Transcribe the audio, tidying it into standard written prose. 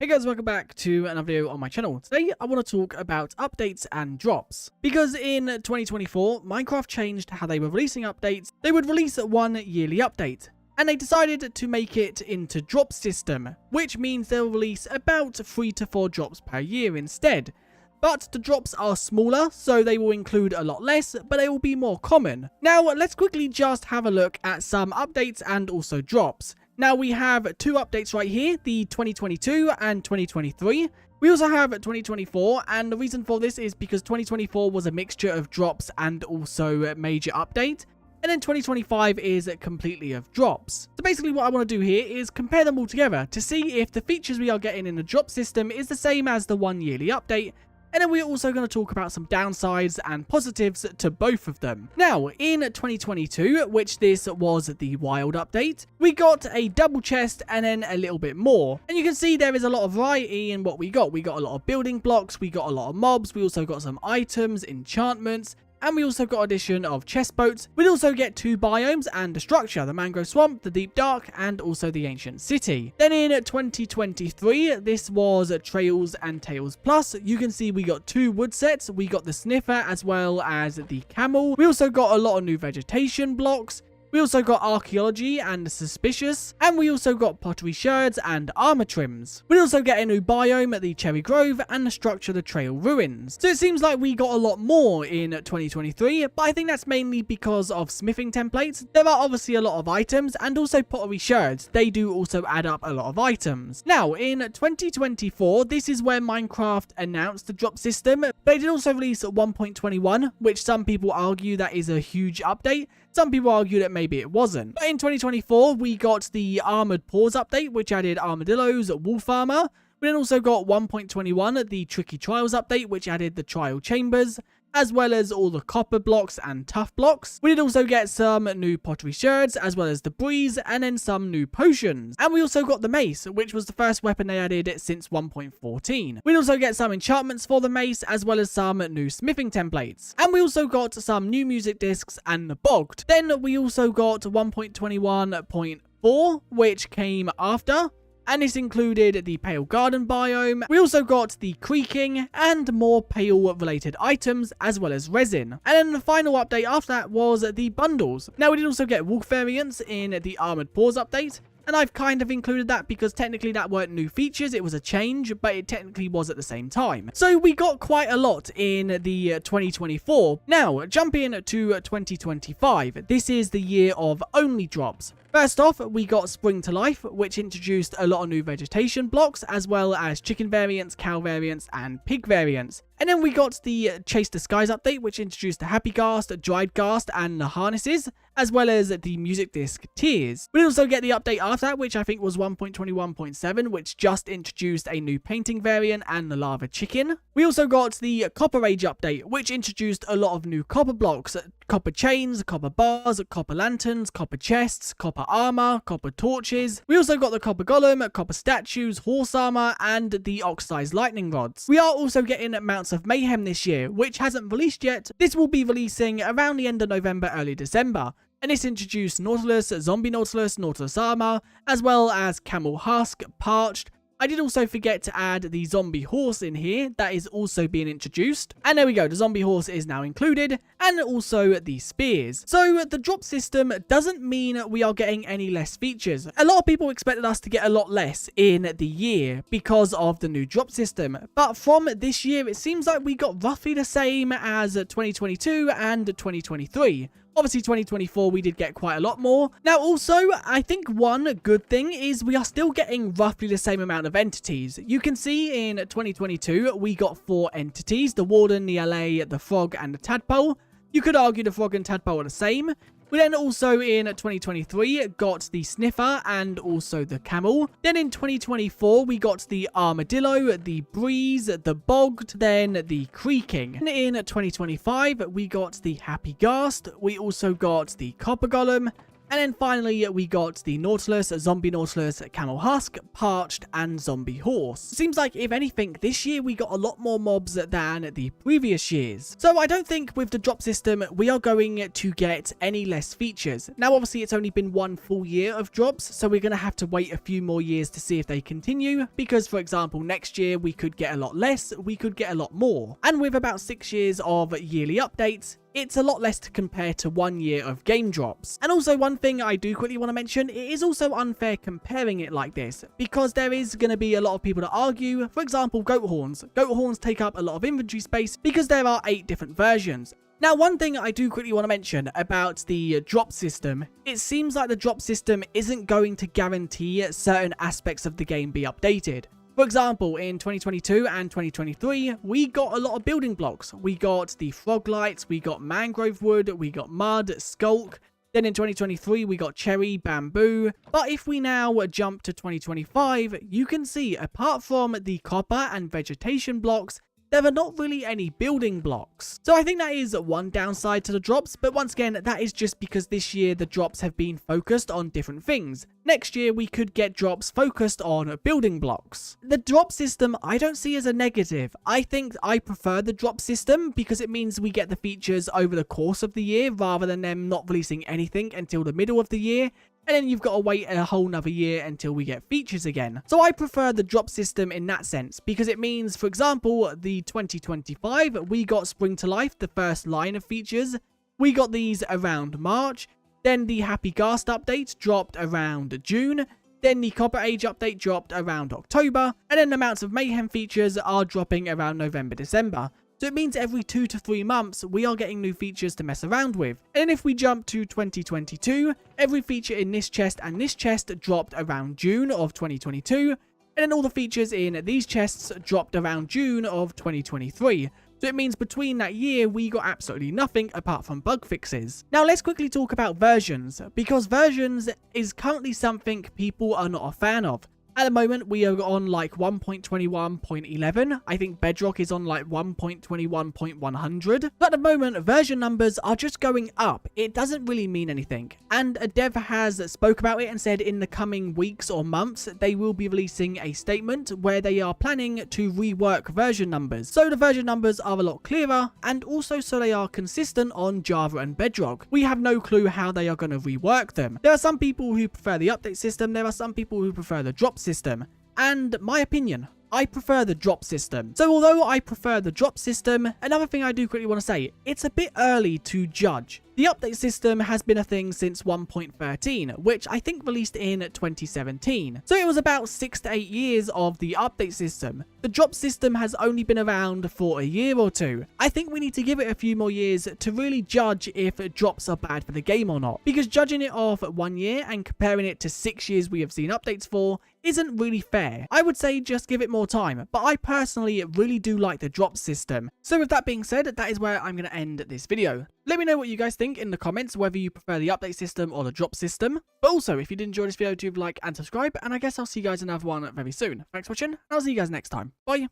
Hey guys, welcome back to another video on my channel. Today I want to talk about updates and drops. Because in 2024, Minecraft changed how they were releasing updates. They would release one yearly update, and they decided to make it into drop system, which means they'll release about 3 to 4 drops per year instead. But the drops are smaller, so they will include a lot less, but they will be more common. Now, let's quickly just have a look at some updates and also drops. Now, we have 2 updates right here, the 2022 and 2023. We also have 2024, and the reason for this is because 2024 was a mixture of drops and also a major update. And then 2025 is completely of drops. So basically what I want to do here is compare them all together to see if the features we are getting in the drop system is the same as the 1 yearly update. And then we're also going to talk about some downsides and positives to both of them. Now, in 2022, which this was the wild update, we got a double chest and then a little bit more. And you can see there is a lot of variety in what we got. We got a lot of building blocks, we got a lot of mobs, we also got some items, enchantments, and we also got addition of chest boats. We'd also get 2 biomes and a structure, the mangrove swamp, the deep dark, and also the ancient city. Then in 2023, this was Trails and Tales Plus. You can see we got 2 wood sets. We got the sniffer as well as the camel. We also got a lot of new vegetation blocks. We also got archaeology and suspicious, and we also got pottery sherds and armor trims. We also get a new biome at the Cherry Grove and the structure the trail ruins. So it seems like we got a lot more in 2023, but I think that's mainly because of smithing templates. There are obviously a lot of items, and also pottery sherds. They do also add up a lot of items. Now, in 2024, this is where Minecraft announced the drop system. They did also release 1.21, which some people argue that is a huge update. Some people argue that maybe it wasn't. But in 2024, we got the Armored Paws update, which added armadillos, wolf armor. We then also got 1.21, the Tricky Trials update, which added the trial chambers, as well as all the copper blocks and tough blocks. We did also get some new pottery sherds, as well as the breeze, and then some new potions. And we also got the mace, which was the first weapon they added since 1.14. We'd also get some enchantments for the mace, as well as some new smithing templates. And we also got some new music discs and the bogged. Then we also got 1.21.4, which came after, and this included the Pale Garden biome. We also got the creaking and more pale related items, as well as resin. And then the final update after that was the bundles. Now, we did also get wolf variants in the Armored Paws update, and I've kind of included that because technically that weren't new features, it was a change, but it technically was at the same time. So we got quite a lot in the 2024. Now, jumping to 2025, this is the year of only drops. First off, we got Spring to Life, which introduced a lot of new vegetation blocks, as well as chicken variants, cow variants, and pig variants. And then we got the Chase the Skies update, which introduced the Happy Ghast, Dried Ghast, and the harnesses, as well as the music disc Tears. We also get the update after that, which I think was 1.21.7, which just introduced a new painting variant and the lava chicken. We also got the Copper Age update, which introduced a lot of new copper blocks, copper chains, copper bars, copper lanterns, copper chests, copper armor, copper torches. We also got the copper golem, copper statues, horse armor, and the oxidized lightning rods. We are also getting Mounts of Mayhem this year, which hasn't released yet. This will be releasing around the end of November, early December. And this introduced Nautilus, Zombie Nautilus, Nautilus armor, as well as Camel Husk, Parched. I did also forget to add the zombie horse in here. That is also being introduced. And there we go. The zombie horse is now included. And also the spears. So the drop system doesn't mean we are getting any less features. A lot of people expected us to get a lot less in the year because of the new drop system. But from this year, it seems like we got roughly the same as 2022 and 2023. Obviously, 2024, we did get quite a lot more. Now, also, I think one good thing is we are still getting roughly the same amount of entities. You can see in 2022, we got 4 entities, the Warden, the LA, the Frog, and the Tadpole. You could argue the Frog and Tadpole are the same. We then also in 2023 got the Sniffer and also the Camel. Then in 2024 we got the Armadillo, the Breeze, the Bogged, then the Creaking. And in 2025 we got the Happy Ghast. We also got the Copper Golem. And then finally, we got the Nautilus, Zombie Nautilus, Camel Husk, Parched, and Zombie Horse. Seems like, if anything, this year we got a lot more mobs than the previous years. So I don't think with the drop system, we are going to get any less features. Now, obviously, it's only been one full year of drops, so we're going to have to wait a few more years to see if they continue, because, for example, next year we could get a lot less, we could get a lot more. And with about 6 years of yearly updates, it's a lot less to compare to 1 year of game drops. And also, one thing I do quickly want to mention, it is also unfair comparing it like this, because there is going to be a lot of people that argue. For example, goat horns. Goat horns take up a lot of inventory space because there are 8 different versions. Now, one thing I do quickly want to mention about the drop system, it seems like the drop system isn't going to guarantee certain aspects of the game be updated. For example, in 2022 and 2023, we got a lot of building blocks. We got the frog lights, we got mangrove wood, we got mud, skulk. Then in 2023, we got cherry, bamboo. But if we now jump to 2025, you can see, apart from the copper and vegetation blocks, there are not really any building blocks. So I think that is one downside to the drops, but once again, that is just because this year the drops have been focused on different things. Next year, we could get drops focused on building blocks. The drop system, I don't see as a negative. I think I prefer the drop system because it means we get the features over the course of the year rather than them not releasing anything until the middle of the year. And then you've got to wait a whole nother year until we get features again. So I prefer the drop system in that sense, because it means, for example, the 2025, we got Spring to Life, the first line of features. We got these around March. Then the Happy Ghast update dropped around June. Then the Copper Age update dropped around October. And then the Mounts of Mayhem features are dropping around November, December. So it means every 2 to 3 months, we are getting new features to mess around with. And if we jump to 2022, every feature in this chest and this chest dropped around June of 2022. And then all the features in these chests dropped around June of 2023. So it means between that year, we got absolutely nothing apart from bug fixes. Now let's quickly talk about versions, because versions is currently something people are not a fan of. At the moment, we are on like 1.21.11. I think Bedrock is on like 1.21.100. But at the moment, version numbers are just going up. It doesn't really mean anything. And a dev has spoke about it and said in the coming weeks or months, they will be releasing a statement where they are planning to rework version numbers. So the version numbers are a lot clearer, and also so they are consistent on Java and Bedrock. We have no clue how they are going to rework them. There are some people who prefer the update system. There are some people who prefer the drop system, and my opinion, I prefer the drop system. So although I prefer the drop system, another thing I do quickly want to say, it's a bit early to judge. The update system has been a thing since 1.13, which I think released in 2017. So it was about 6 to 8 years of the update system. The drop system has only been around for a year or two. I think we need to give it a few more years to really judge if drops are bad for the game or not. Because judging it off 1 year and comparing it to 6 years we have seen updates for isn't really fair. I would say just give it more time, but I personally really do like the drop system. So with that being said, that is where I'm going to end this video. Let me know what you guys think in the comments, whether you prefer the update system or the drop system. But also, if you did enjoy this video, do like and subscribe, and I guess I'll see you guys in another one very soon. Thanks for watching, and I'll see you guys next time. Bye!